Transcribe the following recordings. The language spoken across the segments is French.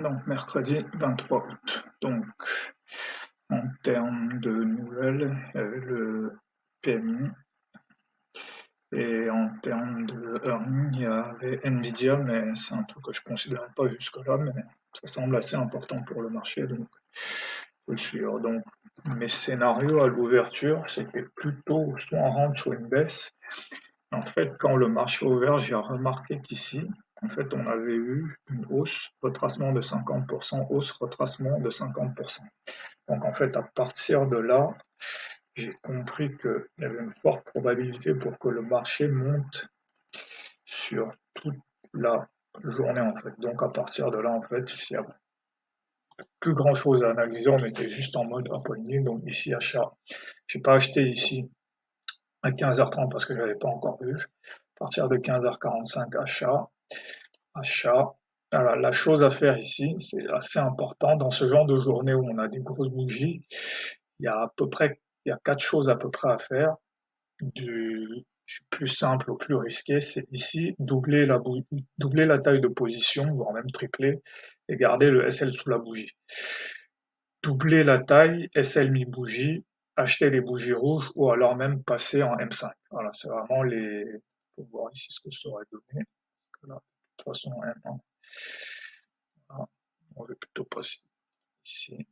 Donc mercredi 23 août. Donc en termes de nouvelles, il y avait le PMI et en termes de earning, il y avait Nvidia, mais c'est un truc que je ne considère pas jusque-là, mais ça semble assez important pour le marché, donc faut le suivre. Donc mes scénarios à l'ouverture, c'était plutôt soit en rente, soit une baisse. En fait, quand le marché a ouvert, j'ai remarqué qu'ici, en fait, on avait eu une hausse, retracement de 50%, hausse, retracement de 50%. Donc, en fait, à partir de là, j'ai compris qu'il y avait une forte probabilité pour que le marché monte sur toute la journée, en fait. Donc, à partir de là, en fait, il n'y a plus grand chose à analyser. On était juste en mode appoigné. Donc, ici, achat. Je n'ai pas acheté ici à 15h30 parce que je n'avais pas encore vu. À partir de 15h45, achat. Alors, la chose à faire ici, c'est assez important. Dans ce genre de journée où on a des grosses bougies, il y a à peu près, il y a 4 choses à peu près à faire. Du plus simple au plus risqué, c'est ici doubler la taille de position, voire même tripler, et garder le SL sous la bougie. Doubler la taille, SL mi-bougie, acheter les bougies rouges ou alors même passer en M5. Voilà, c'est vraiment les. Pour voir ici ce que ça aurait donné. Là, de toute façon, M1. Voilà. On va plutôt passer ici.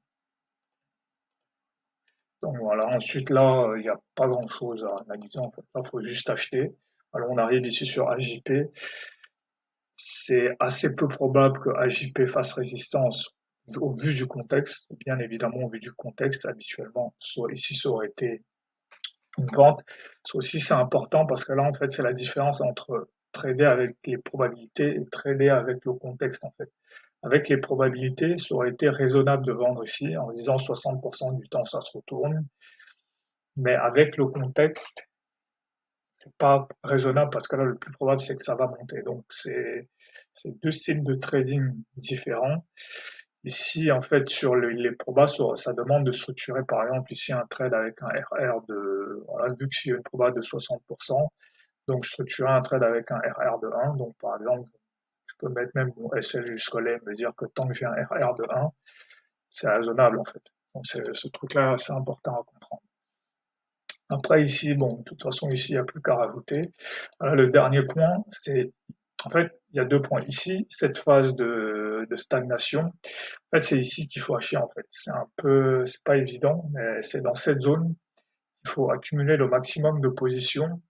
Donc voilà, ensuite là, il n'y a pas grand chose à analyser en fait. Là, il faut juste acheter. Alors on arrive ici sur AJP. C'est assez peu probable que AJP fasse résistance au vu du contexte. Bien évidemment, au vu du contexte, habituellement, soit ici ça aurait été une vente. Ça aussi c'est important parce que là en fait c'est la différence entre trader avec les probabilités et trader avec le contexte en fait. Avec les probabilités, ça aurait été raisonnable de vendre ici en disant 60% du temps ça se retourne, mais avec le contexte, c'est pas raisonnable parce que là le plus probable c'est que ça va monter. Donc c'est deux styles de trading différents. Ici, en fait, sur les probas, ça demande de structurer, par exemple, ici un trade avec un RR de, voilà, vu que c'est une proba de 60%, donc structurer un trade avec un RR de 1. Donc, par exemple, je peux mettre même mon SL jusqu'au là et me dire que tant que j'ai un RR de 1, c'est raisonnable, en fait. Donc, ce truc-là, c'est important à comprendre. Après, ici, bon, de toute façon, ici, il n'y a plus qu'à rajouter. Voilà, le dernier point, c'est, en fait, il y a 2 points. Ici, cette phase de stagnation, en fait, c'est ici qu'il faut acheter, en fait. C'est un peu, c'est pas évident, mais c'est dans cette zone qu'il faut accumuler le maximum de positions.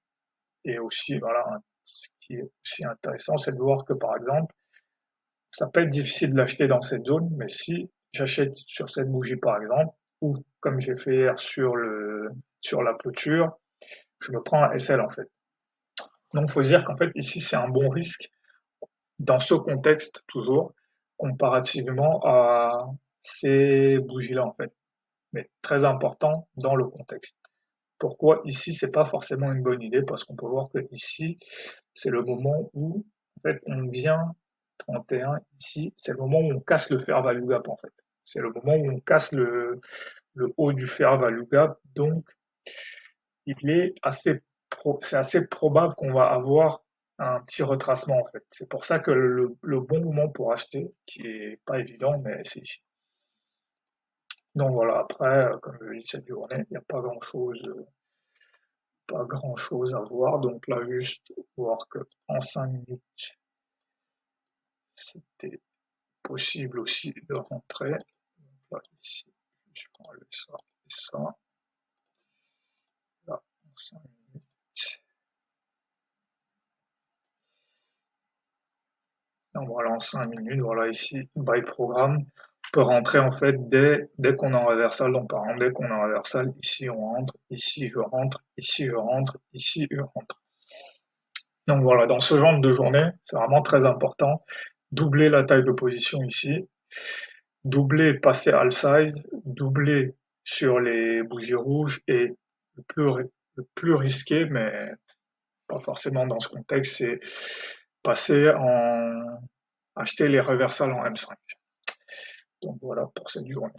Et aussi, voilà, ce qui est aussi intéressant, c'est de voir que, par exemple, ça peut être difficile de l'acheter dans cette zone, mais si j'achète sur cette bougie, par exemple, ou comme j'ai fait hier sur la clôture, je me prends un SL, en fait. Donc, il faut se dire qu'en fait, ici, c'est un bon risque dans ce contexte, toujours, comparativement à ces bougies-là, en fait. Mais très important dans le contexte. Pourquoi ici, c'est pas forcément une bonne idée? Parce qu'on peut voir que ici, c'est le moment où, en fait, on vient 31, ici, c'est le moment où on casse le fair value gap, en fait. C'est le moment où on casse le haut du fair value gap. Donc, c'est assez probable qu'on va avoir un petit retracement, en fait. C'est pour ça que le bon moment pour acheter, qui est pas évident, mais c'est ici. Donc voilà, après, comme je dis cette journée, il n'y a pas grand chose à voir. Donc là, juste voir que en 5 minutes, c'était possible aussi de rentrer. Donc là, ici, je vais enlever ça et ça. Là, en 5 minutes. Donc voilà, en 5 minutes, voilà ici, buy programme. On peut rentrer en fait dès qu'on est en reversal. Donc par exemple, dès qu'on est en reversal, ici on rentre, ici je rentre, ici je rentre, ici je rentre. Donc voilà, dans ce genre de journée, c'est vraiment très important. Doubler la taille de position ici, doubler, passer all size, doubler sur les bougies rouges et le plus risqué, mais pas forcément dans ce contexte, c'est passer en acheter les reversals en M5. Donc voilà pour cette journée.